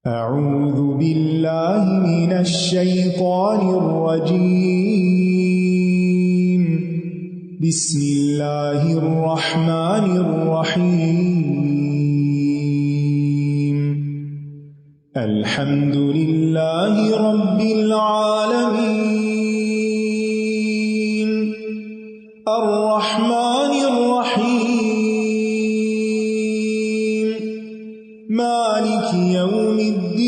اعوذ باللہ من الشیطان الرجیم بسم اللہ الرحمن الرحیم الحمد للہ رب العالمین الرحمن الرحیم مالک یوم الدین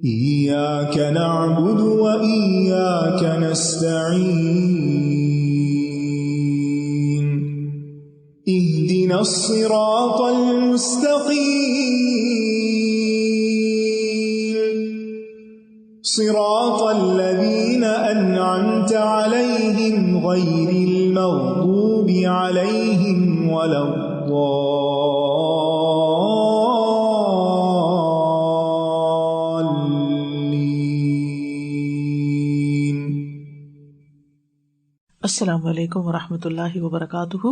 ایاک نعبد و ایاک نستعین اهدنا الصراط المستقیم صراط الذین انعمت علیہم غیر المغضوب علیہم ولا الضالین۔ السلام علیکم ورحمۃ اللہ وبرکاتہ۔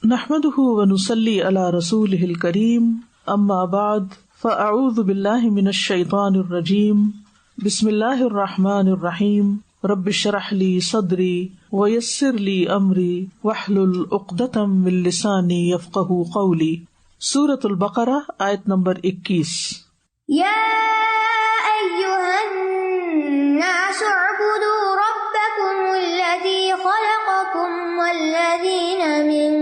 نحمده ونصلی علی رسولہ الکریم، اما بعد فاعوذ باللہ من الشیطان الرجیم، بسم اللہ الرحمن الرحیم، رب اشرح لی صدری ویسر لی امری واحلل عقدۃ من لسانی یفقہوا قولی۔ سورۃ البقرہ آیت نمبر 21۔ یا ایھا الناس اعبدوا ربکم الذی خلقکم والذین من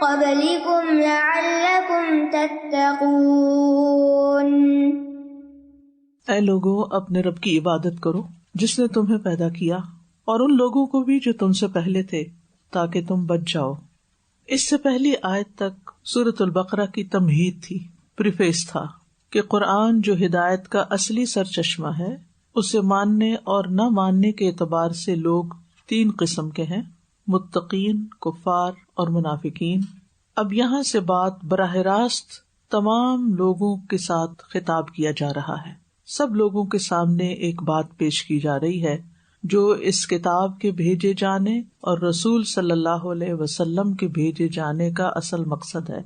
قبلکم لعلکم تتقون۔ اے لوگو، اپنے رب کی عبادت کرو جس نے تمہیں پیدا کیا اور ان لوگوں کو بھی جو تم سے پہلے تھے، تاکہ تم بچ جاؤ۔ اس سے پہلی آیت تک سورۃ البقرہ کی تمہید تھی، پریفیس تھا کہ قرآن جو ہدایت کا اصلی سرچشمہ ہے، اسے ماننے اور نہ ماننے کے اعتبار سے لوگ تین قسم کے ہیں: متقین، کفار اور منافقین۔ اب یہاں سے بات براہ راست تمام لوگوں کے ساتھ خطاب کیا جا رہا ہے۔ سب لوگوں کے سامنے ایک بات پیش کی جا رہی ہے جو اس کتاب کے بھیجے جانے اور رسول صلی اللہ علیہ وسلم کے بھیجے جانے کا اصل مقصد ہے۔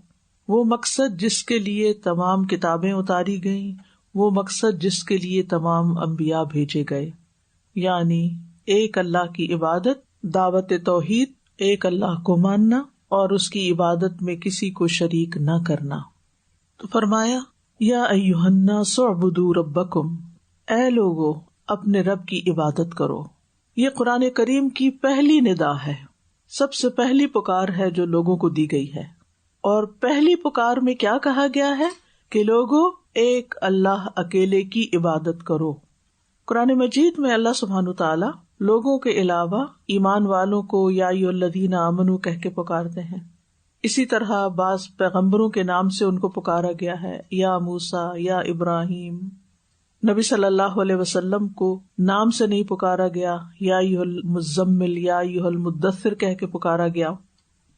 وہ مقصد جس کے لیے تمام کتابیں اتاری گئیں، وہ مقصد جس کے لیے تمام انبیاء بھیجے گئے، یعنی ایک اللہ کی عبادت، دعوت توحید، ایک اللہ کو ماننا اور اس کی عبادت میں کسی کو شریک نہ کرنا۔ تو فرمایا یا ایھا الناس اعبدوا ربکم، اے لوگو اپنے رب کی عبادت کرو۔ یہ قرآن کریم کی پہلی ندا ہے، سب سے پہلی پکار ہے جو لوگوں کو دی گئی ہے۔ اور پہلی پکار میں کیا کہا گیا ہے کہ لوگو ایک اللہ اکیلے کی عبادت کرو۔ قرآن مجید میں اللہ سبحانہ تعالیٰ لوگوں کے علاوہ ایمان والوں کو یا ایھا الذین آمنوا کہہ کے پکارتے ہیں۔ اسی طرح بعض پیغمبروں کے نام سے ان کو پکارا گیا ہے، یا موسیٰ، یا ابراہیم۔ نبی صلی اللہ علیہ وسلم کو نام سے نہیں پکارا گیا، یا ایھا المزمل، یا ایھا المدثر کہہ کے پکارا گیا۔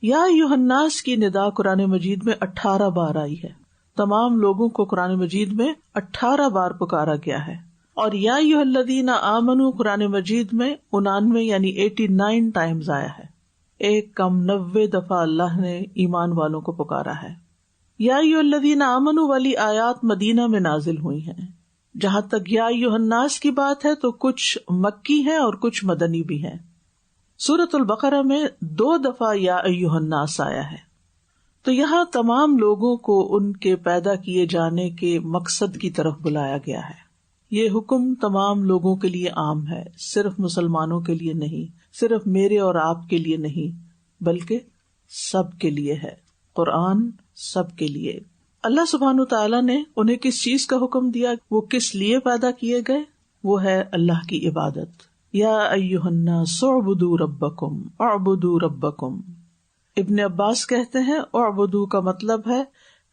یا ایھا الناس کی ندا قرآن مجید میں 18 بار آئی ہے۔ تمام لوگوں کو قرآن مجید میں 18 بار پکارا گیا ہے۔ اور یا ایھا الذین آمنوا قرآن مجید میں 99 یعنی 89 ٹائمز آیا ہے۔ ایک کم 90 دفعہ اللہ نے ایمان والوں کو پکارا ہے۔ یا ایھا الذین آمنوا والی آیات مدینہ میں نازل ہوئی ہیں۔ جہاں تک یا ایھا الناس کی بات ہے تو کچھ مکی ہیں اور کچھ مدنی بھی ہیں۔ سورۃ البقرہ میں 2 دفعہ یا ایھا الناس آیا ہے۔ تو یہاں تمام لوگوں کو ان کے پیدا کیے جانے کے مقصد کی طرف بلایا گیا ہے۔ یہ حکم تمام لوگوں کے لیے عام ہے، صرف مسلمانوں کے لیے نہیں، صرف میرے اور آپ کے لیے نہیں، بلکہ سب کے لیے ہے۔ قرآن سب کے لیے۔ اللہ سبحانہ تعالیٰ نے انہیں کس چیز کا حکم دیا، وہ کس لیے پیدا کیے گئے، وہ ہے اللہ کی عبادت۔ یا ایھا الناس اعبدوا ربکم، اعبدوا ربکم۔ ابن عباس کہتے ہیں اعبدوا کا مطلب ہے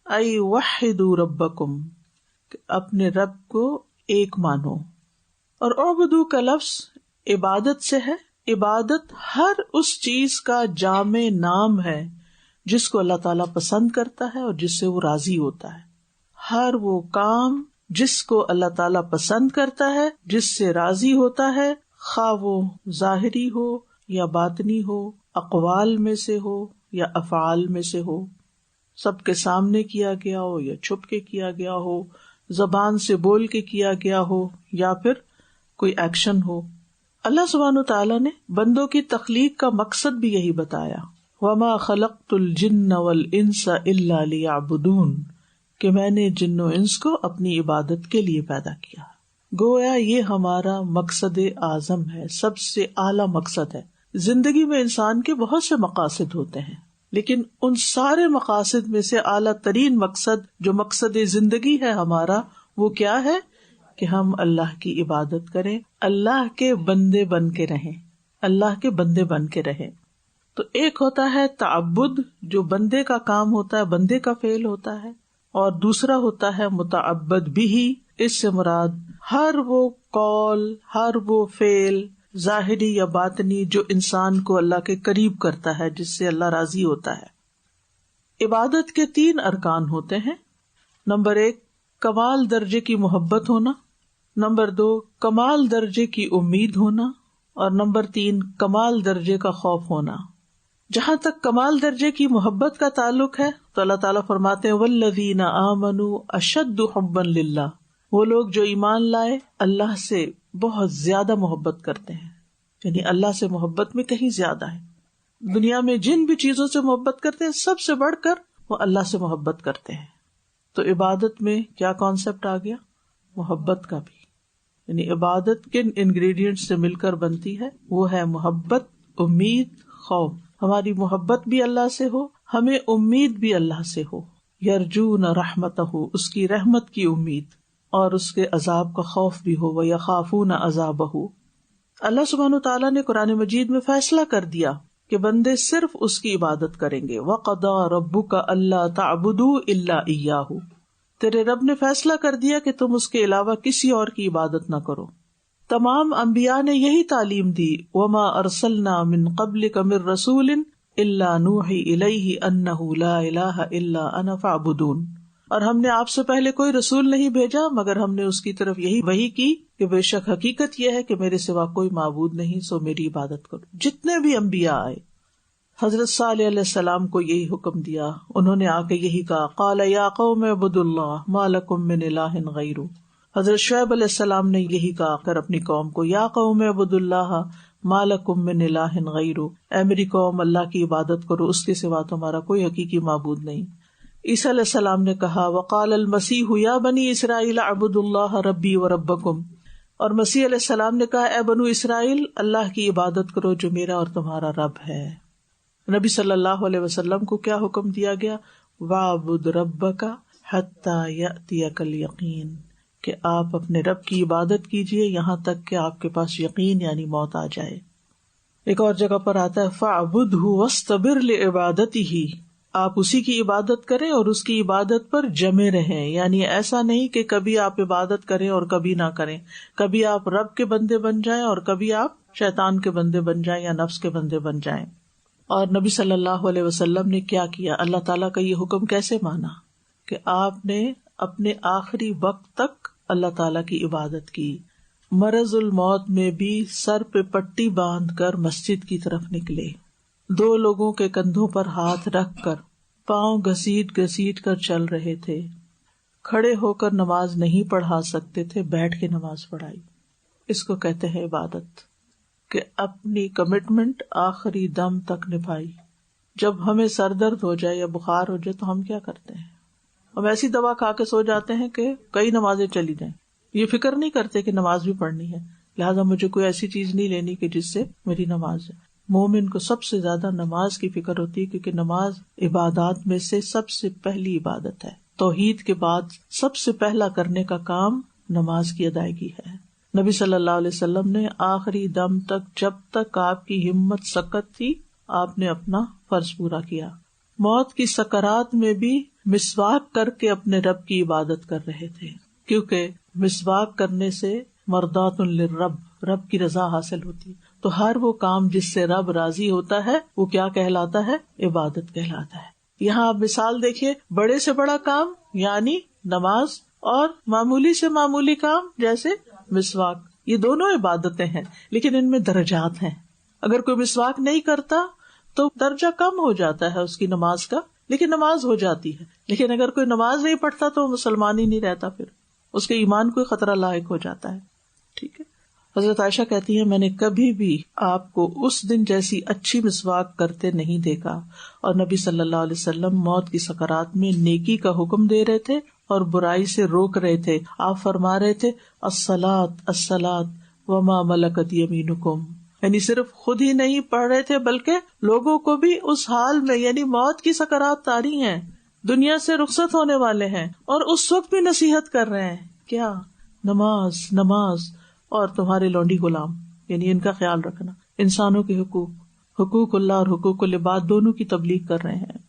ای وحدوا ربکم، کہ اپنے رب کو ایک مانو۔ اور اعبدوا کا لفظ عبادت سے ہے۔ عبادت ہر اس چیز کا جامع نام ہے جس کو اللہ تعالیٰ پسند کرتا ہے اور جس سے وہ راضی ہوتا ہے۔ ہر وہ کام جس کو اللہ تعالیٰ پسند کرتا ہے، جس سے راضی ہوتا ہے، خواہ وہ ظاہری ہو یا باطنی ہو، اقوال میں سے ہو یا افعال میں سے ہو، سب کے سامنے کیا گیا ہو یا چھپ کے کیا گیا ہو، زبان سے بول کے کیا گیا ہو یا پھر کوئی ایکشن ہو۔ اللہ سبحانہ تعالیٰ نے بندوں کی تخلیق کا مقصد بھی یہی بتایا، وَمَا خَلَقْتُ الْجِنَّ وَالْإِنسَ إِلَّا لِيَعْبُدُونَ، کہ میں نے جن و انس کو اپنی عبادت کے لیے پیدا کیا۔ گویا یہ ہمارا مقصد اعظم ہے، سب سے اعلیٰ مقصد ہے۔ زندگی میں انسان کے بہت سے مقاصد ہوتے ہیں، لیکن ان سارے مقاصد میں سے اعلیٰ ترین مقصد جو مقصد زندگی ہے ہمارا، وہ کیا ہے کہ ہم اللہ کی عبادت کریں، اللہ کے بندے بن کے رہیں، اللہ کے بندے بن کے رہیں۔ تو ایک ہوتا ہے تعبد، جو بندے کا کام ہوتا ہے، بندے کا فعل ہوتا ہے، اور دوسرا ہوتا ہے متعبد بھی۔ اس سے مراد ہر وہ قول، ہر وہ فعل ظاہری یا باطنی جو انسان کو اللہ کے قریب کرتا ہے، جس سے اللہ راضی ہوتا ہے۔ عبادت کے 3 ارکان ہوتے ہیں۔ نمبر 1 کمال درجے کی محبت ہونا، نمبر 2 کمال درجے کی امید ہونا، اور نمبر 3 کمال درجے کا خوف ہونا۔ جہاں تک کمال درجے کی محبت کا تعلق ہے تو اللہ تعالیٰ فرماتے ہیں والذین آمنوا اشد حبا للہ، وہ لوگ جو ایمان لائے اللہ سے بہت زیادہ محبت کرتے ہیں، یعنی اللہ سے محبت میں کہیں زیادہ ہے۔ دنیا میں جن بھی چیزوں سے محبت کرتے ہیں سب سے بڑھ کر وہ اللہ سے محبت کرتے ہیں۔ تو عبادت میں کیا کانسیپٹ آ گیا؟ محبت کا بھی، یعنی عبادت کن انگریڈینٹ سے مل کر بنتی ہے؟ وہ ہے محبت، امید، خوف۔ ہماری محبت بھی اللہ سے ہو، ہمیں امید بھی اللہ سے ہو، یرجون رحمتہ، اس کی رحمت کی امید، اور اس کے عذاب کا خوف بھی ہو، وَيَخَافُونَ عَذَابَهُ۔ اللہ سبحانہ تعالیٰ نے قرآن مجید میں فیصلہ کر دیا کہ بندے صرف اس کی عبادت کریں گے۔ وَقَضَىٰ رَبُّكَ أَلَّا تَعْبُدُوا إِلَّا إِيَّاهُ، تیرے رب نے فیصلہ کر دیا کہ تم اس کے علاوہ کسی اور کی عبادت نہ کرو۔ تمام انبیاء نے یہی تعلیم دی، وَمَا أَرْسَلْنَا مِن قَبْلِكَ مِن رَّسُولٍ إِلَّا نُوحِي إِلَيْهِ أَنَّهُ لَا إِلَٰهَ إِلَّا أَنَا فَاعْبُدُونِ، اور ہم نے آپ سے پہلے کوئی رسول نہیں بھیجا مگر ہم نے اس کی طرف یہی وحی کی کہ بے شک حقیقت یہ ہے کہ میرے سوا کوئی معبود نہیں، سو میری عبادت کرو۔ جتنے بھی انبیاء آئے، حضرت صالح علیہ السلام کو یہی حکم دیا، انہوں نے آ کے یہی کہا، قال یا قوم اعبدوا اللہ ما لکم من الہ غیرہ۔ حضرت شعیب علیہ السلام نے یہی کہا کر اپنی قوم کو، یا قوم اعبدوا اللہ ما لکم من الہ غیرہ، اے میری قوم اللہ کی عبادت کرو، اس کے سوا تمہارا کوئی حقیقی معبود نہیں۔ عیسیٰ علیہ السلام نے کہا، وقال المسیح یا بنی اسرائیل اعبدوا اللہ ربی وربکم، اور مسیح علیہ السلام نے کہا، اے بنو اسرائیل اللہ کی عبادت کرو جو میرا اور تمہارا رب ہے۔ نبی صلی اللہ علیہ وسلم کو کیا حکم دیا گیا؟ وَاعْبُدْ رَبَّكَ حَتَّى يَأْتِيَكَ الْيَقِينُ، کہ آپ اپنے رب کی عبادت کیجئے یہاں تک کہ آپ کے پاس یقین یعنی موت آ جائے۔ ایک اور جگہ پر آتا ہے فَاعْبُدْهُ وَاسْتَبِرْ لِعِبَادَتِهِ، آپ اسی کی عبادت کریں اور اس کی عبادت پر جمے رہیں، یعنی ایسا نہیں کہ کبھی آپ عبادت کریں اور کبھی نہ کریں، کبھی آپ رب کے بندے بن جائیں اور کبھی آپ شیطان کے بندے بن جائیں یا نفس کے بندے بن جائیں۔ اور نبی صلی اللہ علیہ وسلم نے کیا کیا؟ اللہ تعالیٰ کا یہ حکم کیسے مانا کہ آپ نے اپنے آخری وقت تک اللہ تعالیٰ کی عبادت کی۔ مرض الموت میں بھی سر پہ پٹی باندھ کر مسجد کی طرف نکلے، 2 لوگوں کے کندھوں پر ہاتھ رکھ کر پاؤں گھسیٹ گھسیٹ کر چل رہے تھے، کھڑے ہو کر نماز نہیں پڑھا سکتے تھے، بیٹھ کے نماز پڑھائی۔ اس کو کہتے ہیں عبادت، کہ اپنی کمٹمنٹ آخری دم تک نبھائی۔ جب ہمیں سر درد ہو جائے یا بخار ہو جائے تو ہم کیا کرتے ہیں؟ ہم ایسی دوا کھا کے سو جاتے ہیں کہ کئی نمازیں چلی جائیں، یہ فکر نہیں کرتے کہ نماز بھی پڑھنی ہے، لہٰذا مجھے کوئی ایسی چیز نہیں لینی کہ جس سے میری نماز ہے۔ مومن کو سب سے زیادہ نماز کی فکر ہوتی ہے، کیونکہ نماز عبادات میں سے سب سے پہلی عبادت ہے۔ توحید کے بعد سب سے پہلا کرنے کا کام نماز کی ادائیگی ہے۔ نبی صلی اللہ علیہ وسلم نے آخری دم تک، جب تک آپ کی ہمت سکت تھی، آپ نے اپنا فرض پورا کیا۔ موت کی سکرات میں بھی مسواک کر کے اپنے رب کی عبادت کر رہے تھے، کیونکہ مسواک کرنے سے مرضات للرب، رب کی رضا حاصل ہوتی ہے۔ تو ہر وہ کام جس سے رب راضی ہوتا ہے وہ کیا کہلاتا ہے؟ عبادت کہلاتا ہے۔ یہاں آپ مثال دیکھیے، بڑے سے بڑا کام یعنی نماز اور معمولی سے معمولی کام جیسے مسواک، یہ دونوں عبادتیں ہیں لیکن ان میں درجات ہیں. اگر کوئی مسواک نہیں کرتا تو درجہ کم ہو جاتا ہے اس کی نماز کا، لیکن نماز ہو جاتی ہے. لیکن اگر کوئی نماز نہیں پڑھتا تو وہ مسلمان ہی نہیں رہتا، پھر اس کے ایمان کو خطرہ لاحق ہو جاتا ہے. ٹھیک ہے. حضرت عائشہ کہتی ہے میں نے کبھی بھی آپ کو اس دن جیسی اچھی مسواک کرتے نہیں دیکھا، اور نبی صلی اللہ علیہ وسلم موت کی سکرات میں نیکی کا حکم دے رہے تھے اور برائی سے روک رہے تھے. آپ فرما رہے تھے الصلاۃ الصلاۃ وما ملکت یمینکم، یعنی صرف خود ہی نہیں پڑھ رہے تھے بلکہ لوگوں کو بھی اس حال میں، یعنی موت کی سکرات طاری ہیں، دنیا سے رخصت ہونے والے ہیں، اور اس وقت بھی نصیحت کر رہے ہیں کیا؟ نماز نماز اور تمہارے لونڈی غلام، یعنی ان کا خیال رکھنا، انسانوں کے حقوق اللہ اور حقوق العباد دونوں کی تبلیغ کر رہے ہیں.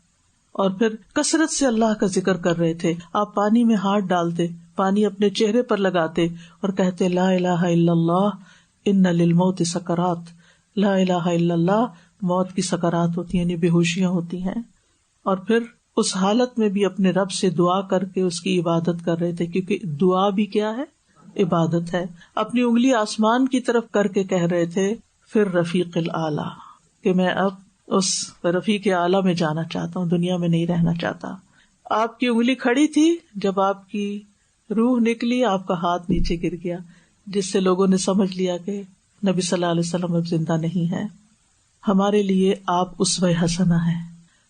اور پھر کثرت سے اللہ کا ذکر کر رہے تھے. آپ پانی میں ہاتھ ڈالتے، پانی اپنے چہرے پر لگاتے اور کہتے لا الہ الا اللہ ان للموت سکرات، لا الہ الا اللہ، موت کی سکرات ہوتی ہیں، یعنی بے ہوشیاں ہوتی ہیں. اور پھر اس حالت میں بھی اپنے رب سے دعا کر کے اس کی عبادت کر رہے تھے، کیونکہ دعا بھی کیا ہے؟ عبادت ہے. اپنی انگلی آسمان کی طرف کر کے کہہ رہے تھے پھر رفیق الاعلیٰ، کہ میں اب اس رفیق اعلیٰ میں جانا چاہتا ہوں، دنیا میں نہیں رہنا چاہتا. آپ کی انگلی کھڑی تھی، جب آپ کی روح نکلی آپ کا ہاتھ نیچے گر گیا، جس سے لوگوں نے سمجھ لیا کہ نبی صلی اللہ علیہ وسلم اب زندہ نہیں ہے. ہمارے لیے آپ اسوہ حسنہ ہیں.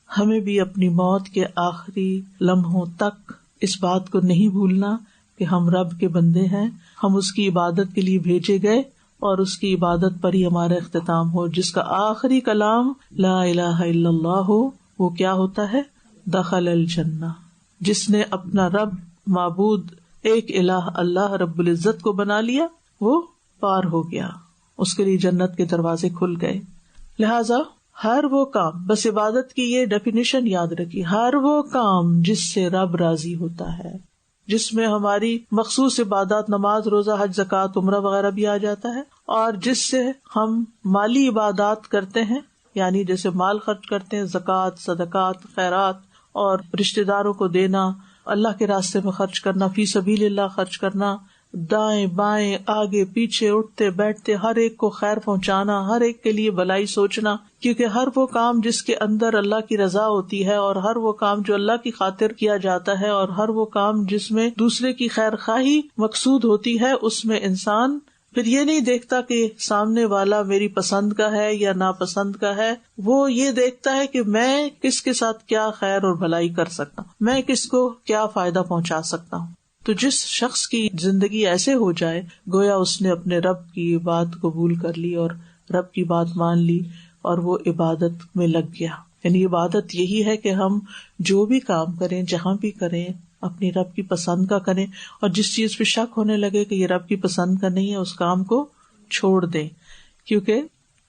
ہمیں بھی اپنی موت کے آخری لمحوں تک اس بات کو نہیں بھولنا کہ ہم رب کے بندے ہیں، ہم اس کی عبادت کے لیے بھیجے گئے اور اس کی عبادت پر ہی ہمارا اختتام ہو. جس کا آخری کلام لا الہ الا اللہ ہو، وہ کیا ہوتا ہے؟ دخل الجنہ. جس نے اپنا رب معبود ایک الہ اللہ رب العزت کو بنا لیا وہ پار ہو گیا، اس کے لیے جنت کے دروازے کھل گئے. لہذا ہر وہ کام، بس عبادت کی یہ ڈیفینیشن یاد رکھیے، ہر وہ کام جس سے رب راضی ہوتا ہے، جس میں ہماری مخصوص عبادات نماز روزہ حج زکوٰۃ عمرہ وغیرہ بھی آ جاتا ہے، اور جس سے ہم مالی عبادات کرتے ہیں، یعنی جیسے مال خرچ کرتے ہیں، زکوٰۃ صدقات خیرات اور رشتہ داروں کو دینا، اللہ کے راستے میں خرچ کرنا، فی سبیل اللہ خرچ کرنا، دائیں بائیں آگے پیچھے اٹھتے بیٹھتے ہر ایک کو خیر پہنچانا، ہر ایک کے لیے بھلائی سوچنا، کیونکہ ہر وہ کام جس کے اندر اللہ کی رضا ہوتی ہے، اور ہر وہ کام جو اللہ کی خاطر کیا جاتا ہے، اور ہر وہ کام جس میں دوسرے کی خیر خواہی مقصود ہوتی ہے، اس میں انسان پھر یہ نہیں دیکھتا کہ سامنے والا میری پسند کا ہے یا ناپسند کا ہے، وہ یہ دیکھتا ہے کہ میں کس کے ساتھ کیا خیر اور بھلائی کر سکتا ہوں، میں کس کو کیا فائدہ پہنچا سکتا ہوں. تو جس شخص کی زندگی ایسے ہو جائے گویا اس نے اپنے رب کی بات قبول کر لی اور رب کی بات مان لی اور وہ عبادت میں لگ گیا. یعنی عبادت یہی ہے کہ ہم جو بھی کام کریں، جہاں بھی کریں، اپنی رب کی پسند کا کریں، اور جس چیز پہ شک ہونے لگے کہ یہ رب کی پسند کا نہیں ہے اس کام کو چھوڑ دیں. کیونکہ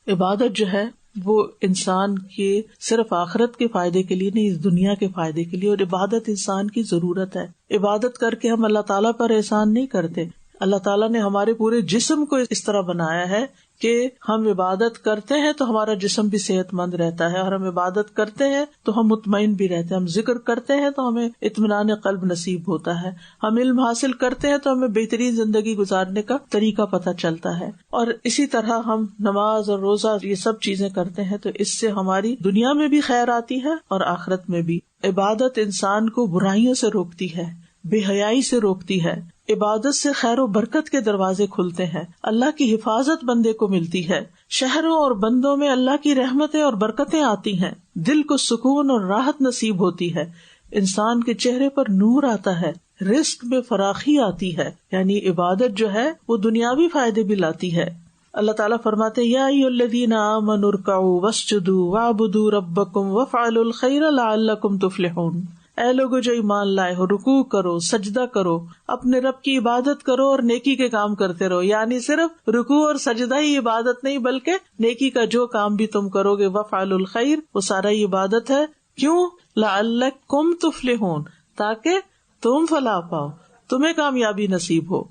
عبادت جو ہے وہ انسان کے صرف آخرت کے فائدے کے لیے نہیں، اس دنیا کے فائدے کے لیے، اور عبادت انسان کی ضرورت ہے. عبادت کر کے ہم اللہ تعالیٰ پر احسان نہیں کرتے. اللہ تعالیٰ نے ہمارے پورے جسم کو اس طرح بنایا ہے کہ ہم عبادت کرتے ہیں تو ہمارا جسم بھی صحت مند رہتا ہے، اور ہم عبادت کرتے ہیں تو ہم مطمئن بھی رہتے ہیں، ہم ذکر کرتے ہیں تو ہمیں اطمینان قلب نصیب ہوتا ہے، ہم علم حاصل کرتے ہیں تو ہمیں بہترین زندگی گزارنے کا طریقہ پتہ چلتا ہے، اور اسی طرح ہم نماز اور روزہ یہ سب چیزیں کرتے ہیں تو اس سے ہماری دنیا میں بھی خیر آتی ہے اور آخرت میں بھی. عبادت انسان کو برائیوں سے روکتی ہے، بے حیائی سے روکتی ہے. عبادت سے خیر و برکت کے دروازے کھلتے ہیں، اللہ کی حفاظت بندے کو ملتی ہے، شہروں اور بندوں میں اللہ کی رحمتیں اور برکتیں آتی ہیں، دل کو سکون اور راحت نصیب ہوتی ہے، انسان کے چہرے پر نور آتا ہے، رزق میں فراخی آتی ہے. یعنی عبادت جو ہے وہ دنیاوی فائدے بھی لاتی ہے. اللہ تعالیٰ فرماتے ہیں یا ایھا الذین آمنوا ارکعوا واسجدوا واعبدوا ربکم وافعلوا الخیر لعلکم تفلحون. اے لوگو جو ایمان لائے ہو، رکوع کرو، سجدہ کرو، اپنے رب کی عبادت کرو اور نیکی کے کام کرتے رہو. یعنی صرف رکوع اور سجدہ ہی عبادت نہیں بلکہ نیکی کا جو کام بھی تم کرو گے، وافعلوا الخیر، وہ سارا ہی عبادت ہے. کیوں؟ لعلکم تفلحون، تاکہ تم فلاح پاؤ، تمہیں کامیابی نصیب ہو.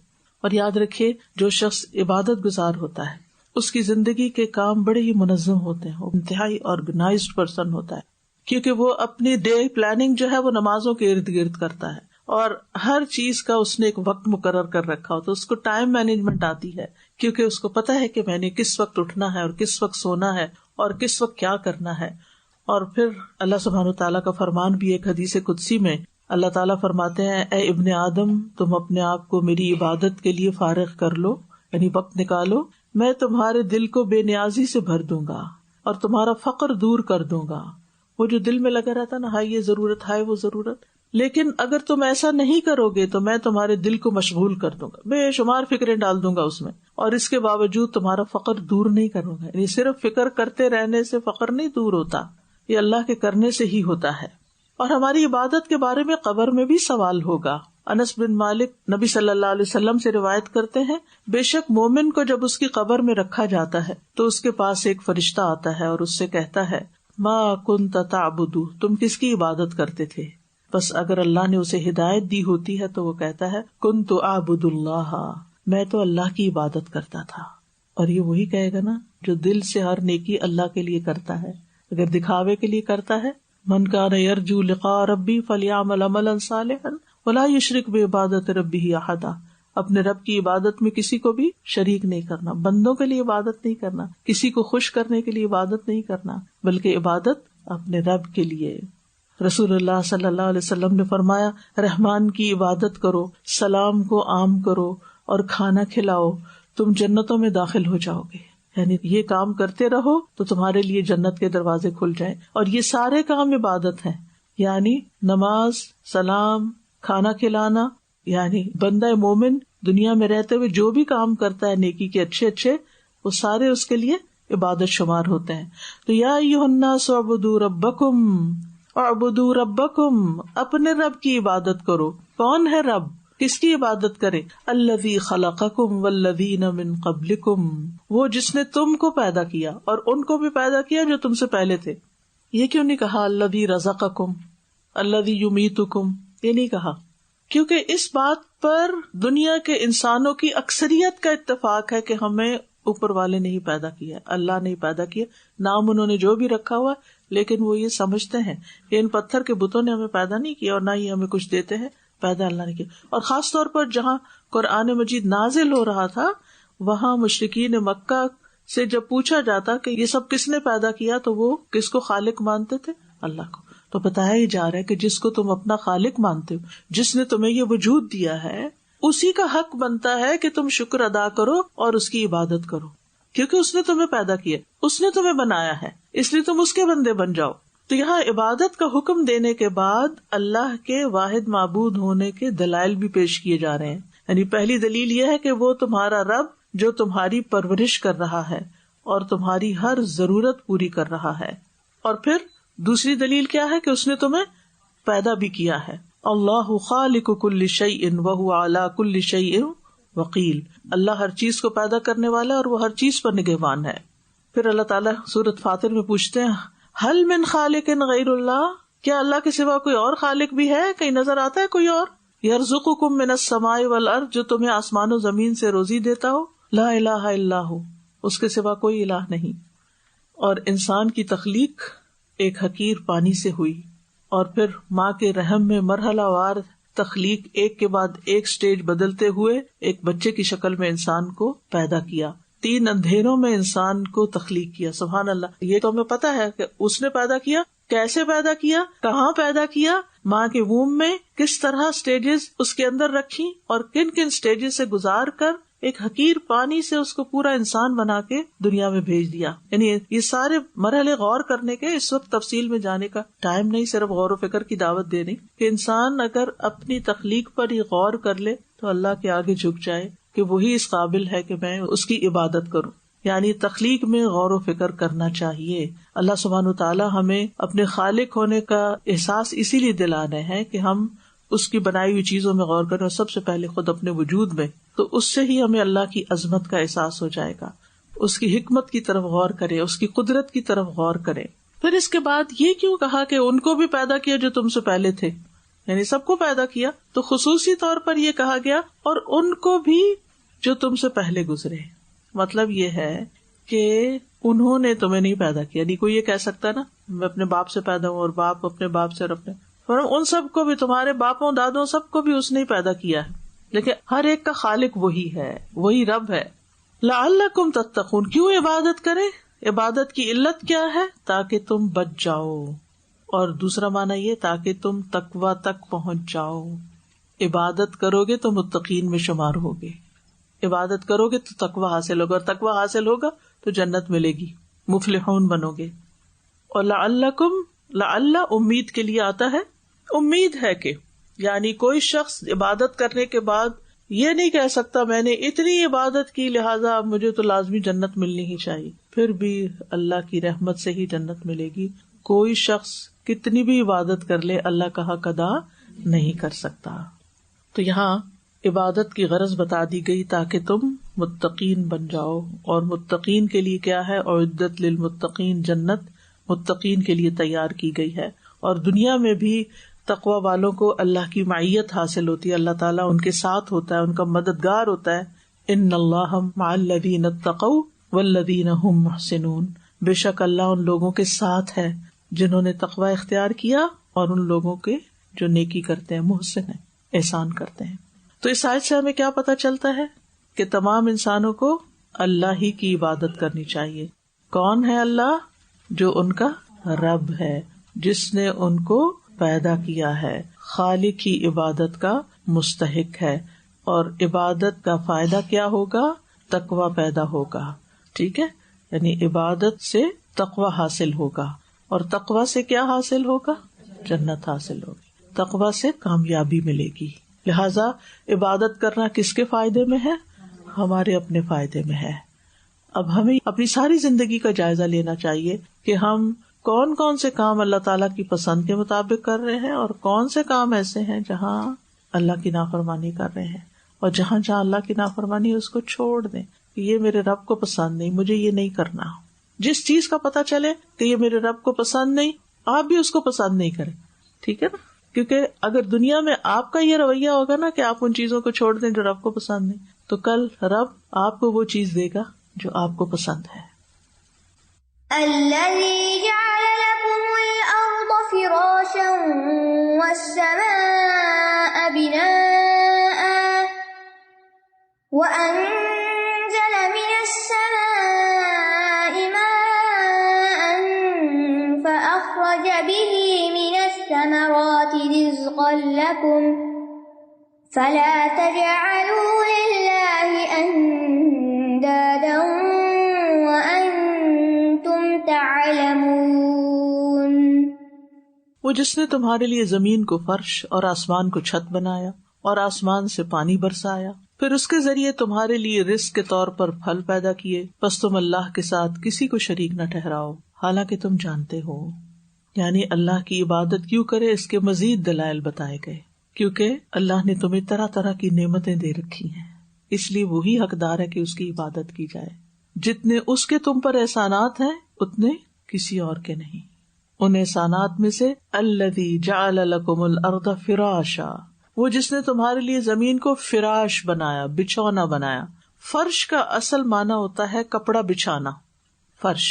اور یاد رکھیے جو شخص عبادت گزار ہوتا ہے اس کی زندگی کے کام بڑے ہی منظم ہوتے ہیں، وہ انتہائی آرگنائزڈ پرسن ہوتا ہے، کیونکہ وہ اپنی ڈے پلاننگ جو ہے وہ نمازوں کے ارد گرد کرتا ہے، اور ہر چیز کا اس نے ایک وقت مقرر کر رکھا ہوتا ہے. اس کو ٹائم مینجمنٹ آتی ہے کیونکہ اس کو پتا ہے کہ میں نے کس وقت اٹھنا ہے اور کس وقت سونا ہے اور کس وقت کیا کرنا ہے. اور پھر اللہ سبحانہ تعالیٰ کا فرمان بھی ایک حدیث قدسی میں اللہ تعالیٰ فرماتے ہیں اے ابن آدم تم اپنے آپ کو میری عبادت کے لیے فارغ کر لو، یعنی وقت نکالو، میں تمہارے دل کو بے نیازی سے بھر دوں گا اور تمہارا فقر دور کر دوں گا. وہ جو دل میں لگا رہتا نا، ہائے یہ ضرورت، ہائے وہ ضرورت، لیکن اگر تم ایسا نہیں کرو گے تو میں تمہارے دل کو مشغول کر دوں گا، بے شمار فکریں ڈال دوں گا اس میں، اور اس کے باوجود تمہارا فقر دور نہیں کروں گا. یعنی صرف فکر کرتے رہنے سے فقر نہیں دور ہوتا، یہ اللہ کے کرنے سے ہی ہوتا ہے. اور ہماری عبادت کے بارے میں قبر میں بھی سوال ہوگا. انس بن مالک نبی صلی اللہ علیہ وسلم سے روایت کرتے ہیں بے شک مومن کو جب اس کی قبر میں رکھا جاتا ہے تو اس کے پاس ایک فرشتہ آتا ہے اور اس سے کہتا ہے ما کنت تعبد، تم کس کی عبادت کرتے تھے؟ بس اگر اللہ نے اسے ہدایت دی ہوتی ہے تو وہ کہتا ہے کنت اعبد اللہ، میں تو اللہ کی عبادت کرتا تھا. اور یہ وہی کہے گا نا جو دل سے ہر نیکی اللہ کے لیے کرتا ہے. اگر دکھاوے کے لیے کرتا ہے من کان یرجو لقاء ربی فلیعمل عملا صالحا ولا یشرک بعبادت ربہ احدا. اپنے رب کی عبادت میں کسی کو بھی شریک نہیں کرنا، بندوں کے لیے عبادت نہیں کرنا، کسی کو خوش کرنے کے لیے عبادت نہیں کرنا، بلکہ عبادت اپنے رب کے لیے. رسول اللہ صلی اللہ علیہ وسلم نے فرمایا رحمان کی عبادت کرو، سلام کو عام کرو اور کھانا کھلاؤ، تم جنتوں میں داخل ہو جاؤ گے. یعنی یہ کام کرتے رہو تو تمہارے لیے جنت کے دروازے کھل جائیں. اور یہ سارے کام عبادت ہیں، یعنی نماز، سلام، کھانا کھلانا، یعنی بندہ مومن دنیا میں رہتے ہوئے جو بھی کام کرتا ہے نیکی کے اچھے اچھے، وہ سارے اس کے لیے عبادت شمار ہوتے ہیں. تو یا ایھا الناس اعبدوا ربکم، اعبدوا ربکم، اپنے رب کی عبادت کرو. کون ہے رب؟ کس کی عبادت کرے؟ الذی خلقکم والذین من قبلکم، وہ جس نے تم کو پیدا کیا اور ان کو بھی پیدا کیا جو تم سے پہلے تھے. یہ کیوں نہیں کہا الذی رزقکم، الذی یمیتکم؟ یہ نہیں کہا کیونکہ اس بات پر دنیا کے انسانوں کی اکثریت کا اتفاق ہے کہ ہمیں اوپر والے نہیں پیدا کیا، اللہ نہیں پیدا کیا. نام انہوں نے جو بھی رکھا ہوا لیکن وہ یہ سمجھتے ہیں کہ ان پتھر کے بتوں نے ہمیں پیدا نہیں کیا اور نہ ہی ہمیں کچھ دیتے ہیں، پیدا اللہ نے کیا. اور خاص طور پر جہاں قرآن مجید نازل ہو رہا تھا وہاں مشرکین مکہ سے جب پوچھا جاتا کہ یہ سب کس نے پیدا کیا تو وہ کس کو خالق مانتے تھے؟ اللہ کو. تو بتایا ہی جا رہا ہے کہ جس کو تم اپنا خالق مانتے ہو، جس نے تمہیں یہ وجود دیا ہے، اسی کا حق بنتا ہے کہ تم شکر ادا کرو اور اس کی عبادت کرو، کیونکہ اس نے تمہیں پیدا کیا، اس نے تمہیں بنایا ہے، اس لیے تم اس کے بندے بن جاؤ. تو یہاں عبادت کا حکم دینے کے بعد اللہ کے واحد معبود ہونے کے دلائل بھی پیش کیے جا رہے ہیں. یعنی پہلی دلیل یہ ہے کہ وہ تمہارا رب جو تمہاری پرورش کر رہا ہے اور تمہاری ہر ضرورت پوری کر رہا ہے. اور پھر دوسری دلیل کیا ہے کہ اس نے تمہیں پیدا بھی کیا ہے. اللہ خالق کل شیء وہو علی کل شیء وکیل، اللہ ہر چیز کو پیدا کرنے والا اور وہ ہر چیز پر نگہبان ہے. پھر اللہ تعالیٰ سورۃ فاطر میں پوچھتے ہیں ہل من خالق غیر اللہ، کیا اللہ کے سوا کوئی اور خالق بھی ہے؟ کہیں نظر آتا ہے کوئی اور؟ یرزقکم من السماء والارض، جو تمہیں آسمان و زمین سے روزی دیتا ہو. لا الہ الا ہو، اس کے سوا کوئی الہ نہیں. اور انسان کی تخلیق ایک حقیر پانی سے ہوئی اور پھر ماں کے رحم میں مرحلہ وار تخلیق ایک کے بعد ایک سٹیج بدلتے ہوئے ایک بچے کی شکل میں انسان کو پیدا کیا. 3 اندھیروں میں انسان کو تخلیق کیا. سبحان اللہ. یہ تو ہمیں پتا ہے کہ اس نے پیدا کیا، کیسے پیدا کیا، کہاں پیدا کیا، ماں کے ووم میں کس طرح سٹیجز اس کے اندر رکھی اور کن کن سٹیجز سے گزار کر ایک حقیر پانی سے اس کو پورا انسان بنا کے دنیا میں بھیج دیا. یعنی یہ سارے مرحلے غور کرنے کے اس وقت تفصیل میں جانے کا ٹائم نہیں، صرف غور و فکر کی دعوت دے رہی کہ انسان اگر اپنی تخلیق پر ہی غور کر لے تو اللہ کے آگے جھک جائے کہ وہی اس قابل ہے کہ میں اس کی عبادت کروں. یعنی تخلیق میں غور و فکر کرنا چاہیے. اللہ سبحانہ وتعالی ہمیں اپنے خالق ہونے کا احساس اسی لیے دلانا ہے کہ ہم اس کی بنائی ہوئی چیزوں میں غور کریں اور سب سے پہلے خود اپنے وجود میں. تو اس سے ہی ہمیں اللہ کی عظمت کا احساس ہو جائے گا. اس کی حکمت کی طرف غور کریں، اس کی قدرت کی طرف غور کریں. پھر اس کے بعد یہ کیوں کہا کہ ان کو بھی پیدا کیا جو تم سے پہلے تھے؟ یعنی سب کو پیدا کیا، تو خصوصی طور پر یہ کہا گیا اور ان کو بھی جو تم سے پہلے گزرے. مطلب یہ ہے کہ انہوں نے تمہیں نہیں پیدا کیا. نہیں کوئی یہ کہہ سکتا نا میں اپنے باپ سے پیدا ہوں اور باپ اپنے باپ سے اور اپنے ان سب کو بھی, تمہارے باپوں دادوں سب کو بھی اس نے پیدا کیا ہے, لیکن ہر ایک کا خالق وہی ہے, وہی رب ہے. لعلکم تتقون, کیوں عبادت کرے؟ عبادت کی علت کیا ہے؟ تاکہ تم بچ جاؤ. اور دوسرا معنی یہ تاکہ تم تقوی تک پہنچ جاؤ. عبادت کرو گے تو متقین میں شمار ہوگے, عبادت کرو گے تو تقوی حاصل ہوگا, اور تقوی حاصل ہوگا تو جنت ملے گی, مفلحون بنو گے. اور لعلکم, لعل امید کے لیے آتا ہے, امید ہے کہ, یعنی کوئی شخص عبادت کرنے کے بعد یہ نہیں کہہ سکتا میں نے اتنی عبادت کی لہٰذا اب مجھے تو لازمی جنت ملنی ہی چاہیے. پھر بھی اللہ کی رحمت سے ہی جنت ملے گی. کوئی شخص کتنی بھی عبادت کر لے اللہ کا حق ادا نہیں کر سکتا. تو یہاں عبادت کی غرض بتا دی گئی تاکہ تم متقین بن جاؤ. اور متقین کے لیے کیا ہے؟ اعدت للمتقین, جنت متقین کے لیے تیار کی گئی ہے. اور دنیا میں بھی تقوی والوں کو اللہ کی معیت حاصل ہوتی ہے, اللہ تعالیٰ ان کے ساتھ ہوتا ہے, ان کا مددگار ہوتا ہے. ان اللہ مع الذین اتقوا والذین هم محسنون, بے شک اللہ ان لوگوں کے ساتھ ہے جنہوں نے تقوی اختیار کیا اور ان لوگوں کے جو نیکی کرتے ہیں, محسن ہیں, احسان کرتے ہیں. تو اس آیت سے ہمیں کیا پتہ چلتا ہے کہ تمام انسانوں کو اللہ ہی کی عبادت کرنی چاہیے. کون ہے اللہ؟ جو ان کا رب ہے, جس نے ان کو پیدا کیا ہے, خالق کی عبادت کا مستحق ہے. اور عبادت کا فائدہ کیا ہوگا؟ تقوی پیدا ہوگا. ٹھیک ہے, یعنی عبادت سے تقوی حاصل ہوگا, اور تقوی سے کیا حاصل ہوگا؟ جنت حاصل ہوگی. تقوی سے کامیابی ملے گی. لہذا عبادت کرنا کس کے فائدے میں ہے؟ ہمارے اپنے فائدے میں ہے. اب ہمیں اپنی ساری زندگی کا جائزہ لینا چاہیے کہ ہم کون کون سے کام اللہ تعالیٰ کی پسند کے مطابق کر رہے ہیں, اور کون سے کام ایسے ہیں جہاں اللہ کی نافرمانی کر رہے ہیں, اور جہاں جہاں اللہ کی نافرمانی ہے اس کو چھوڑ دیں کہ یہ میرے رب کو پسند نہیں, مجھے یہ نہیں کرنا. جس چیز کا پتہ چلے کہ یہ میرے رب کو پسند نہیں, آپ بھی اس کو پسند نہیں کریں. ٹھیک ہے نا, کیونکہ اگر دنیا میں آپ کا یہ رویہ ہوگا نا کہ آپ ان چیزوں کو چھوڑ دیں جو رب کو پسند نہیں, تو کل رب آپ کو وہ چیز دے گا جو آپ کو پسند ہے. الذي جعل لكم الأرض فراشا والسماء بناء وأنزل من السماء ماء فأخرج به من الثمرات رزقا لكم فلا تجعلوا لله أندادا وہ جس نے تمہارے لیے زمین کو فرش اور آسمان کو چھت بنایا اور آسمان سے پانی برسایا, پھر اس کے ذریعے تمہارے لیے رزق کے طور پر پھل پیدا کیے, پس تم اللہ کے ساتھ کسی کو شریک نہ ٹھہراؤ حالانکہ تم جانتے ہو. یعنی اللہ کی عبادت کیوں کرے, اس کے مزید دلائل بتائے گئے. کیونکہ اللہ نے تمہیں طرح طرح کی نعمتیں دے رکھی ہیں, اس لیے وہی حقدار ہے کہ اس کی عبادت کی جائے. جتنے اس کے تم پر احسانات ہیں اتنے کسی اور کے نہیں. ان احسانات میں سے الذی جعل لکم الارض فراشا, وہ جس نے تمہارے لیے زمین کو فراش بنایا, بچھونا بنایا. فرش کا اصل معنی ہوتا ہے کپڑا بچھانا. فرش,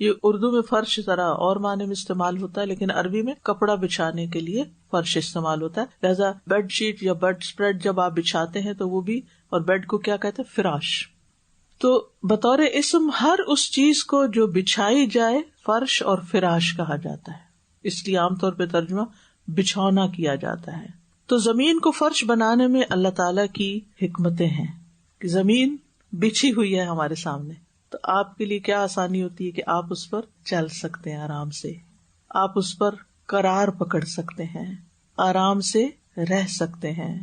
یہ اردو میں فرش ذرا اور معنی میں استعمال ہوتا ہے, لیکن عربی میں کپڑا بچھانے کے لیے فرش استعمال ہوتا ہے. لہذا بیڈ شیٹ یا بیڈ اسپریڈ جب آپ بچھاتے ہیں تو وہ بھی, اور بیڈ کو کیا کہتے ہیں؟ فراش. تو بطور اسم ہر اس چیز کو جو بچھائی جائے فرش اور فراش کہا جاتا ہے, اس لیے عام طور پہ ترجمہ بچھونا کیا جاتا ہے. تو زمین کو فرش بنانے میں اللہ تعالیٰ کی حکمتیں ہیں کہ زمین بچھی ہوئی ہے ہمارے سامنے, تو آپ کے لیے کیا آسانی ہوتی ہے کہ آپ اس پر چل سکتے ہیں آرام سے, آپ اس پر قرار پکڑ سکتے ہیں, آرام سے رہ سکتے ہیں.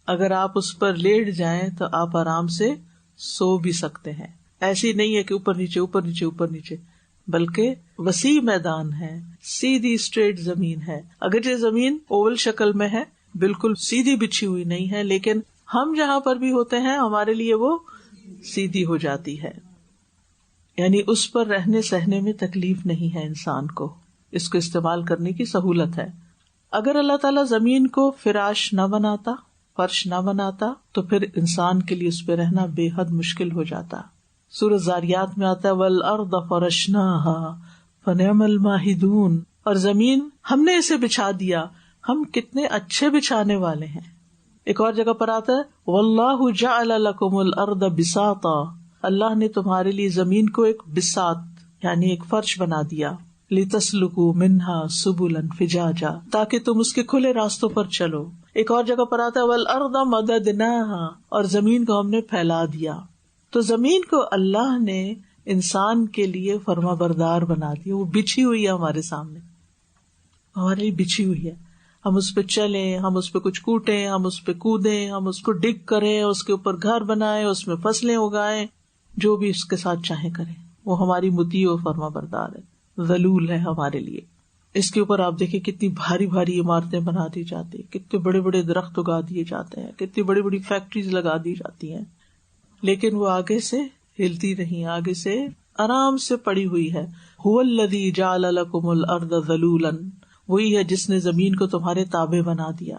اگر آپ اس پر لیٹ جائیں تو آپ آرام سے سو بھی سکتے ہیں. ایسی نہیں ہے کہ اوپر نیچے اوپر نیچے اوپر نیچے, بلکہ وسیع میدان ہے, سیدھی اسٹریٹ زمین ہے. اگر یہ زمین اوول شکل میں ہے, بالکل سیدھی بچھی ہوئی نہیں ہے, لیکن ہم جہاں پر بھی ہوتے ہیں ہمارے لیے وہ سیدھی ہو جاتی ہے. یعنی اس پر رہنے سہنے میں تکلیف نہیں ہے انسان کو, اس کو استعمال کرنے کی سہولت ہے. اگر اللہ تعالیٰ زمین کو فراش نہ بناتا, فرش نہ بناتا, تو پھر انسان کے لیے اس پہ رہنا بے حد مشکل ہو جاتا. سورۃ زاریات میں آتا ہے وَالْأَرْضَ فَرَشْنَاهَا فَنِعْمَ الْمَاهِدُونَ, اور زمین ہم نے اسے بچھا دیا، ہم کتنے اچھے بچھانے والے ہیں. ایک اور جگہ پر آتا ہے واللہ جعل لکم الارض بساطا، اللہ نے تمہارے لیے زمین کو ایک بساط یعنی ایک فرش بنا دیا. لتسلکوا منہا سبلا فجاجا، تاکہ تم اس کے کھلے راستوں پر چلو. ایک اور جگہ پر آتا ہے والارض مددناہا، اور زمین کو ہم نے پھیلا دیا. تو زمین کو اللہ نے انسان کے لیے فرما بردار بنا دیا، وہ بچھی ہوئی ہے ہمارے سامنے، ہمارے لیے بچھی ہوئی ہے. ہم اس پہ چلیں، ہم اس پہ کچھ کوٹیں، ہم اس پہ کودیں، ہم اس کو ڈگ کریں، اس کے اوپر گھر بنائیں، اس میں فصلیں اگائیں، جو بھی اس کے ساتھ چاہیں کریں. وہ ہماری مطیع و فرما بردار ہے، ذلول ہے ہمارے لیے. اس کے اوپر آپ دیکھیں کتنی بھاری بھاری عمارتیں بنا دی جاتی ہیں، کتنے بڑے بڑے درخت اگا دیے جاتے ہیں، کتنی بڑی بڑی فیکٹریز لگا دی جاتی ہیں، لیکن وہ آگے سے ہلتی نہیں، آگے سے آرام سے پڑی ہوئی ہے. هو الذی جعل لکم الارض ذلولا، وہی ہے جس نے زمین کو تمہارے تابع بنا دیا.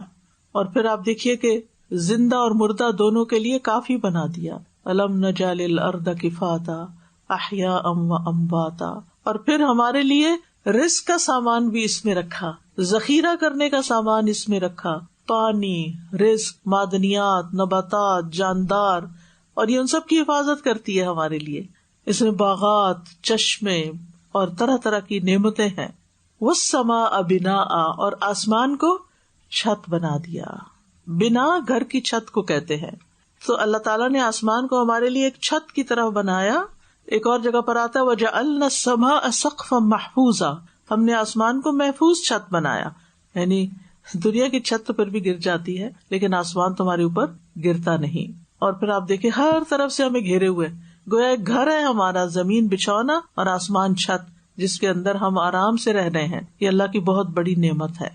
اور پھر آپ دیکھیے کہ زندہ اور مردہ دونوں کے لیے کافی بنا دیا. الم نجعل الارض کفاتا احیاء و امواتا، اور پھر ہمارے لیے رزق کا سامان بھی اس میں رکھا، ذخیرہ کرنے کا سامان اس میں رکھا، پانی، رزق، معدنیات، نباتات، جاندار، اور یہ ان سب کی حفاظت کرتی ہے ہمارے لیے. اس میں باغات، چشمے اور طرح طرح کی نعمتیں ہیں. والسماء بناء، اور آسمان کو چھت بنا دیا. بنا گھر کی چھت کو کہتے ہیں. تو اللہ تعالیٰ نے آسمان کو ہمارے لیے ایک چھت کی طرح بنایا. ایک اور جگہ پر آتا ہے وَجَعَلْنَا السَّمَاءَ سَقْفًا مَحْفُوظًا، ہم نے آسمان کو محفوظ چھت بنایا. یعنی دنیا کی چھت تو پھر بھی گر جاتی ہے، لیکن آسمان تمہارے اوپر گرتا نہیں. اور پھر آپ دیکھیں ہر طرف سے ہمیں گھیرے ہوئے، گویا ایک گھر ہے ہمارا، زمین بچھونا اور آسمان چھت جس کے اندر ہم آرام سے رہ رہے ہیں. یہ اللہ کی بہت بڑی نعمت ہے.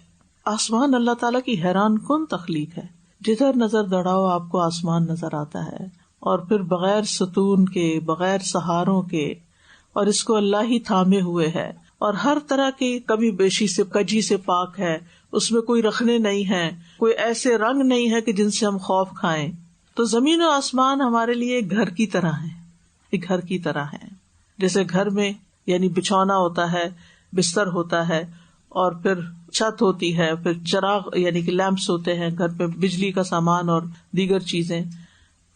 آسمان اللہ تعالیٰ کی حیران کن تخلیق ہے. جدھر نظر دوڑاؤ آپ کو آسمان نظر آتا ہے، اور پھر بغیر ستون کے، بغیر سہاروں کے، اور اس کو اللہ ہی تھامے ہوئے ہے، اور ہر طرح کی کمی بیشی سے، کجی سے پاک ہے. اس میں کوئی رخنے نہیں ہے، کوئی ایسے رنگ نہیں ہے کہ جن سے ہم خوف کھائیں. تو زمین و آسمان ہمارے لیے ایک گھر کی طرح ہے، ایک گھر کی طرح ہے. جیسے گھر میں یعنی بچھونا ہوتا ہے، بستر ہوتا ہے، اور پھر چھت ہوتی ہے، پھر چراغ یعنی کہ لیمپس ہوتے ہیں گھر پہ، بجلی کا سامان اور دیگر چیزیں.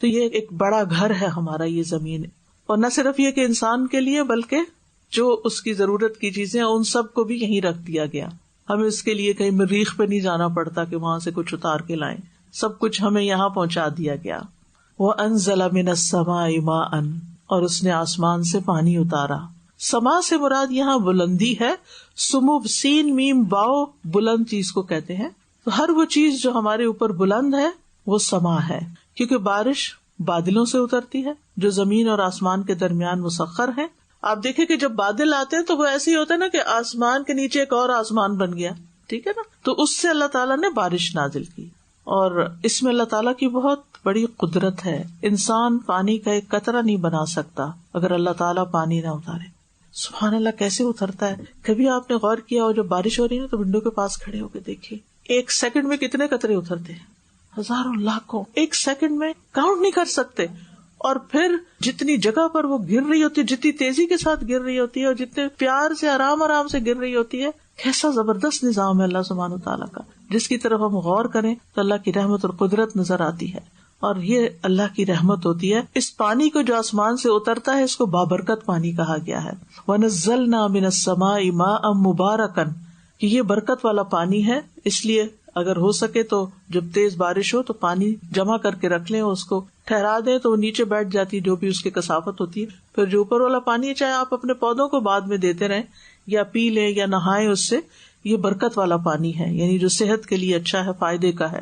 تو یہ ایک بڑا گھر ہے ہمارا یہ زمین. اور نہ صرف یہ کہ انسان کے لیے، بلکہ جو اس کی ضرورت کی چیزیں ان سب کو بھی یہیں رکھ دیا گیا. ہمیں اس کے لیے کہیں مریخ پہ نہیں جانا پڑتا کہ وہاں سے کچھ اتار کے لائیں، سب کچھ ہمیں یہاں پہنچا دیا گیا. وَأَنزَلَ مِنَ السَّمَاءِ مَاءً، اور اس نے آسمان سے پانی اتارا. سما سے مراد یہاں بلندی ہے. سمو سین میم باؤ بلند چیز کو کہتے ہیں. تو ہر وہ چیز جو ہمارے اوپر بلند ہے وہ سما ہے، کیونکہ بارش بادلوں سے اترتی ہے جو زمین اور آسمان کے درمیان مسخر ہے. آپ دیکھیں کہ جب بادل آتے ہیں تو وہ ایسے ہی ہوتا ہے نا کہ آسمان کے نیچے ایک اور آسمان بن گیا، ٹھیک ہے نا. تو اس سے اللہ تعالیٰ نے بارش نازل کی، اور اس میں اللہ تعالیٰ کی بہت بڑی قدرت ہے. انسان پانی کا ایک قطرہ نہیں بنا سکتا اگر اللہ تعالیٰ پانی نہ اتارے. سبحان اللہ کیسے اترتا ہے. کبھی آپ نے غور کیا ہو جب بارش ہو رہی ہے نا تو ونڈو کے پاس کھڑے ہو کے دیکھیے، ایک سیکنڈ میں کتنے قطرے اترتے ہیں، ہزاروں لاکھوں، ایک سیکنڈ میں کاؤنٹ نہیں کر سکتے. اور پھر جتنی جگہ پر وہ گر رہی ہوتی ہے، جتنی تیزی کے ساتھ گر رہی ہوتی ہے، اور جتنے پیار سے آرام سے گر رہی ہوتی ہے. کیسا زبردست نظام ہے اللہ سبحانہ وتعالیٰ کا، جس کی طرف ہم غور کریں تو اللہ کی رحمت اور قدرت نظر آتی ہے. اور یہ اللہ کی رحمت ہوتی ہے. اس پانی کو جو آسمان سے اترتا ہے اس کو بابرکت پانی کہا گیا ہے. وَنَزَّلْنَا مِنَ السَّمَاءِ مَاءً مُبَارَكًا، کہ یہ برکت والا پانی ہے. اس لیے اگر ہو سکے تو جب تیز بارش ہو تو پانی جمع کر کے رکھ لیں، اس کو ٹھہرا دیں تو وہ نیچے بیٹھ جاتی جو بھی اس کی کثافت ہوتی ہے. پھر جو اوپر والا پانی ہے چاہے آپ اپنے پودوں کو بعد میں دیتے رہیں یا پی لیں یا نہائیں اس سے، یہ برکت والا پانی ہے، یعنی جو صحت کے لیے اچھا ہے، فائدے کا ہے.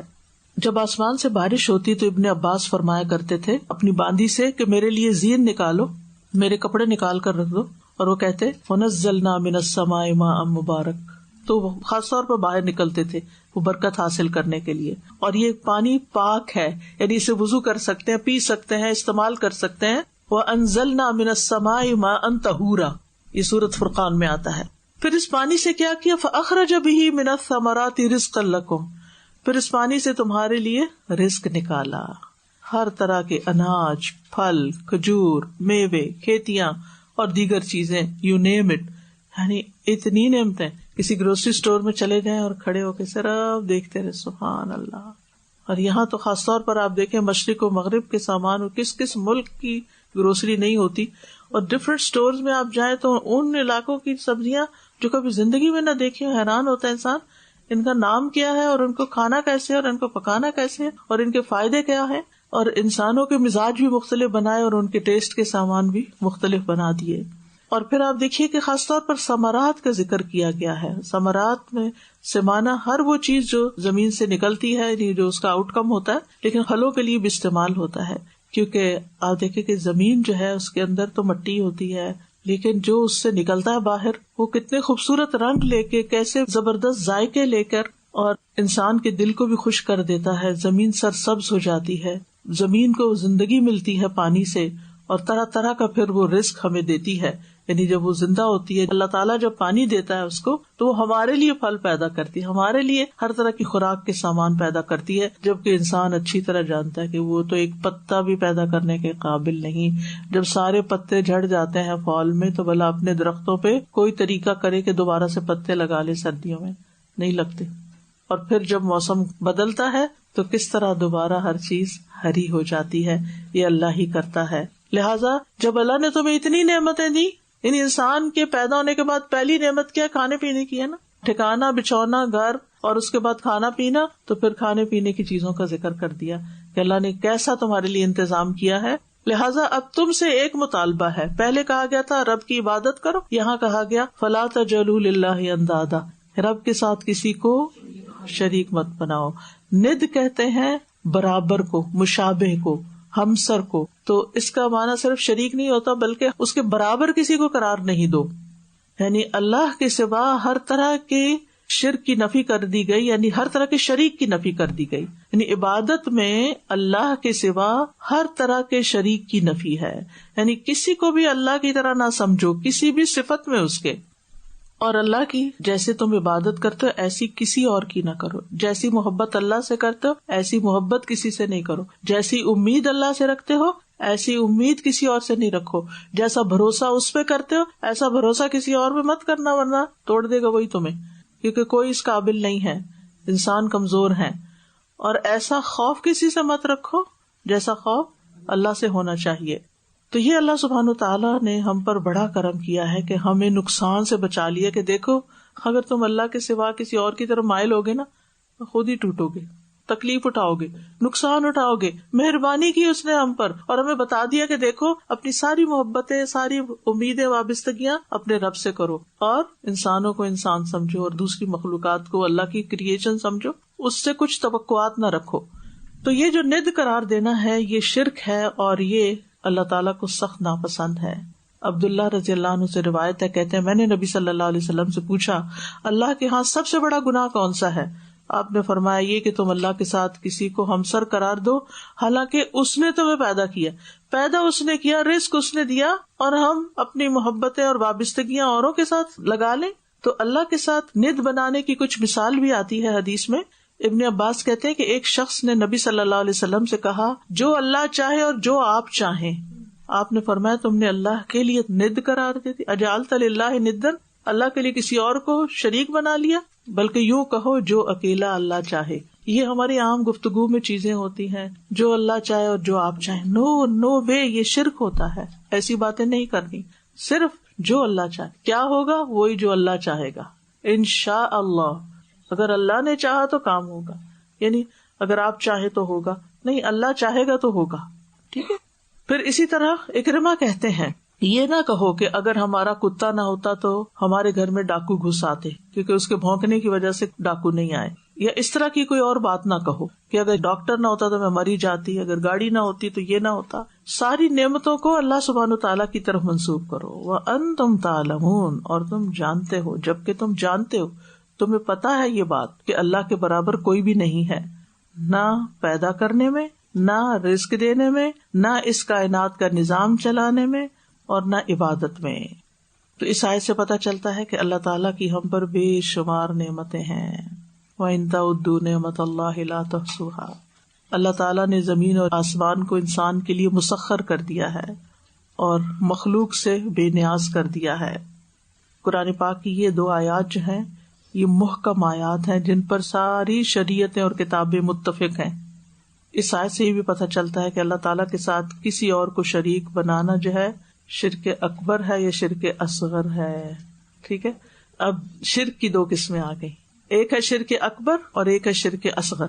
جب آسمان سے بارش ہوتی تو ابن عباس فرمایا کرتے تھے اپنی باندی سے کہ میرے لیے زین نکالو، میرے کپڑے نکال کر رکھ دو. اور وہ کہتے وَنَزَّلْنَا مِنَ السَّمَاءِ مَاءً مُبَارَكًا، تو وہ خاص طور پر باہر نکلتے تھے وہ برکت حاصل کرنے کے لیے. اور یہ پانی پاک ہے، یعنی اسے وضو کر سکتے ہیں، پی سکتے ہیں، استعمال کر سکتے ہیں. وَأَنزَلْنَا مِنَ السَّمَاءِ مَاءً طَهُورًا، یہ سورۃ فرقان میں آتا ہے. پھر اس پانی سے کیا کیا؟ فَأَخْرَجَ بِهِ مِنَ الثَّمَرَاتِ رِزْقًا لَكُمْ، پھر اس پانی سے تمہارے لیے رزق نکالا. ہر طرح کے اناج، پھل، کھجور، میوے، کھیتیاں اور دیگر چیزیں، یو نیم اٹ، یعنی اتنی نعمتیں کسی گروسری اسٹور میں چلے جائیں اور کھڑے ہو کے صرف دیکھتے رہے سبحان اللہ. اور یہاں تو خاص طور پر آپ دیکھیں مشرق و مغرب کے سامان اور کس کس ملک کی گروسری نہیں ہوتی, اور ڈفرینٹ اسٹورز میں آپ جائیں تو ان علاقوں کی سبزیاں جو کبھی زندگی میں نہ دیکھی, حیران ہوتا ہے انسان ان کا نام کیا ہے اور ان کو کھانا کیسے ہے اور ان کو پکانا کیسے ہے اور ان کے فائدے کیا ہے, اور انسانوں کے مزاج بھی مختلف بنائے اور ان کے ٹیسٹ کے سامان بھی مختلف بنا دیے. اور پھر آپ دیکھیے کہ خاص طور پر ثمرات کا ذکر کیا گیا ہے. ثمرات میں سمانا ہر وہ چیز جو زمین سے نکلتی ہے, یعنی جو اس کا آؤٹ کم ہوتا ہے, لیکن پھلوں کے لیے بھی استعمال ہوتا ہے, کیونکہ آپ دیکھیں کہ زمین جو ہے اس کے اندر تو مٹی ہوتی ہے, لیکن جو اس سے نکلتا ہے باہر وہ کتنے خوبصورت رنگ لے کے, کیسے زبردست ذائقے لے کر, اور انسان کے دل کو بھی خوش کر دیتا ہے. زمین سرسبز ہو جاتی ہے, زمین کو زندگی ملتی ہے پانی سے, اور طرح طرح کا پھر وہ رزق ہمیں دیتی ہے. یعنی جب وہ زندہ ہوتی ہے, اللہ تعالیٰ جب پانی دیتا ہے اس کو, تو وہ ہمارے لیے پھل پیدا کرتی ہے, ہمارے لیے ہر طرح کی خوراک کے سامان پیدا کرتی ہے, جبکہ انسان اچھی طرح جانتا ہے کہ وہ تو ایک پتا بھی پیدا کرنے کے قابل نہیں. جب سارے پتے جھڑ جاتے ہیں فال میں, تو بھلا اپنے درختوں پہ کوئی طریقہ کرے کہ دوبارہ سے پتے لگا لے, سردیوں میں نہیں لگتے. اور پھر جب موسم بدلتا ہے تو کس طرح دوبارہ ہر چیز ہری ہو جاتی ہے, یہ اللہ ہی کرتا ہے. لہٰذا جب اللہ نے تمہیں اتنی نعمتیں دی, یعنی انسان کے پیدا ہونے کے بعد پہلی نعمت کیا, کھانے پینے کی ہے نا, ٹھکانا, بچھونا, گھر, اور اس کے بعد کھانا پینا. تو پھر کھانے پینے کی چیزوں کا ذکر کر دیا کہ اللہ نے کیسا تمہارے لیے انتظام کیا ہے. لہٰذا اب تم سے ایک مطالبہ ہے. پہلے کہا گیا تھا رب کی عبادت کرو, یہاں کہا گیا فلا تجعلوا للہ اندادا, رب کے ساتھ کسی کو شریک مت بناؤ. ند کہتے ہیں برابر کو, مشابہ کو, ہمسر کو. تو اس کا معنی صرف شریک نہیں ہوتا بلکہ اس کے برابر کسی کو قرار نہیں دو. یعنی اللہ کے سوا ہر طرح کے شرک کی نفی کر دی گئی, یعنی ہر طرح کے شریک کی نفی کر دی گئی. یعنی عبادت میں اللہ کے سوا ہر طرح کے شریک کی نفی ہے. یعنی کسی کو بھی اللہ کی طرح نہ سمجھو, کسی بھی صفت میں اس کے. اور اللہ کی جیسے تم عبادت کرتے ہو ایسی کسی اور کی نہ کرو. جیسی محبت اللہ سے کرتے ہو ایسی محبت کسی سے نہیں کرو. جیسی امید اللہ سے رکھتے ہو ایسی امید کسی اور سے نہیں رکھو. جیسا بھروسہ اس پہ کرتے ہو ایسا بھروسہ کسی اور پہ مت کرنا, ورنہ توڑ دے گا وہی تمہیں, کیونکہ کوئی اس قابل نہیں ہے, انسان کمزور ہیں. اور ایسا خوف کسی سے مت رکھو جیسا خوف اللہ سے ہونا چاہیے. تو یہ اللہ سبحانہ تعالیٰ نے ہم پر بڑا کرم کیا ہے کہ ہمیں نقصان سے بچا لیا. کہ دیکھو اگر تم اللہ کے سوا کسی اور کی طرف مائل ہوگے نا, خود ہی ٹوٹو گے, تکلیف اٹھاؤ گے, نقصان اٹھاؤ گے. مہربانی کی اس نے ہم پر, اور ہمیں بتا دیا کہ دیکھو اپنی ساری محبتیں, ساری امیدیں, وابستگیاں اپنے رب سے کرو, اور انسانوں کو انسان سمجھو اور دوسری مخلوقات کو اللہ کی کریشن سمجھو, اس سے کچھ توقعات نہ رکھو. تو یہ جو ند قرار دینا ہے یہ شرک ہے, اور یہ اللہ تعالیٰ کو سخت ناپسند ہے. عبداللہ رضی اللہ عنہ سے روایت ہے, کہتے ہیں میں نے نبی صلی اللہ علیہ وسلم سے پوچھا اللہ کے ہاں سب سے بڑا گناہ کون سا ہے؟ آپ نے فرمایا یہ کہ تم اللہ کے ساتھ کسی کو ہمسر قرار دو, حالانکہ اس نے تمہیں پیدا کیا, پیدا اس نے کیا, رزق اس نے دیا, اور ہم اپنی محبتیں اور وابستگیاں اوروں کے ساتھ لگا لیں. تو اللہ کے ساتھ ند بنانے کی کچھ مثال بھی آتی ہے حدیث میں. ابن عباس کہتے ہیں کہ ایک شخص نے نبی صلی اللہ علیہ وسلم سے کہا جو اللہ چاہے اور جو آپ چاہیں. آپ نے فرمایا تم نے اللہ کے لیے ند قرار دے دی, اجعلت للہ ندن, اللہ کے لیے کسی اور کو شریک بنا لیا. بلکہ یوں کہو جو اکیلا اللہ چاہے. یہ ہماری عام گفتگو میں چیزیں ہوتی ہیں, جو اللہ چاہے اور جو آپ چاہیں. نو وے, یہ شرک ہوتا ہے, ایسی باتیں نہیں کرنی. صرف جو اللہ چاہے, کیا ہوگا وہی جو اللہ چاہے گا انشاء اللہ. اگر اللہ نے چاہا تو کام ہوگا, یعنی اگر آپ چاہے تو ہوگا, نہیں اللہ چاہے گا تو ہوگا. ٹھیک ہے. پھر اسی طرح اکرمہ کہتے ہیں یہ نہ کہو کہ اگر ہمارا کتا نہ ہوتا تو ہمارے گھر میں ڈاکو گھس آتے, کیونکہ اس کے بھونکنے کی وجہ سے ڈاکو نہیں آئے. یا اس طرح کی کوئی اور بات نہ کہو کہ اگر ڈاکٹر نہ ہوتا تو میں مری جاتی, اگر گاڑی نہ ہوتی تو یہ نہ ہوتا. ساری نعمتوں کو اللہ سبحانہ تعالیٰ کی طرف منسوب کرو. وَأَنْتُمْ تَعْلَمُونَ, اور تم جانتے ہو, جبکہ تم جانتے ہو, تمہیں پتا ہے یہ بات کہ اللہ کے برابر کوئی بھی نہیں ہے, نہ پیدا کرنے میں, نہ رزق دینے میں, نہ اس کائنات کا نظام چلانے میں, اور نہ عبادت میں. تو اس آیت سے پتہ چلتا ہے کہ اللہ تعالیٰ کی ہم پر بے شمار نعمتیں ہیں. وَإِن تَعُدُّوا نِعْمَتَ اللَّهِ لَا تُحْصُوهَا. اللہ تعالیٰ نے زمین اور آسمان کو انسان کے لیے مسخر کر دیا ہے اور مخلوق سے بے نیاز کر دیا ہے. قرآن پاک کی یہ 2 آیات جو ہیں یہ محکم آیات ہیں جن پر ساری شریعتیں اور کتابیں متفق ہیں. اس آیت سے یہ بھی پتہ چلتا ہے کہ اللہ تعالیٰ کے ساتھ کسی اور کو شریک بنانا جو ہے شرک اکبر ہے یا شرک اصغر ہے. ٹھیک ہے. اب شرک کی 2 قسمیں آ گئی. ایک ہے شرک اکبر اور ایک ہے شرک اصغر.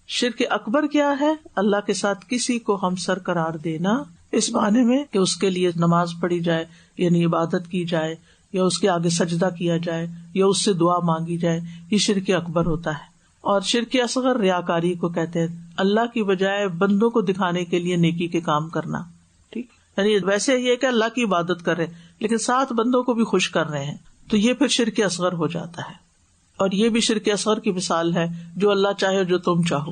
شرک اکبر کیا ہے؟ اللہ کے ساتھ کسی کو ہمسر قرار دینا، اس معنی میں کہ اس کے لیے نماز پڑھی جائے یعنی عبادت کی جائے یا اس کے آگے سجدہ کیا جائے یا اس سے دعا مانگی جائے، یہ شرک اکبر ہوتا ہے. اور شرک اصغر ریاکاری کو کہتے ہیں، اللہ کی بجائے بندوں کو دکھانے کے لیے نیکی کے کام کرنا. ٹھیک، یعنی ویسے یہ کہ اللہ کی عبادت کر رہے لیکن ساتھ بندوں کو بھی خوش کر رہے ہیں، تو یہ پھر شرک اصغر ہو جاتا ہے. اور یہ بھی شرک اصغر کی مثال ہے، جو اللہ چاہے جو تم چاہو.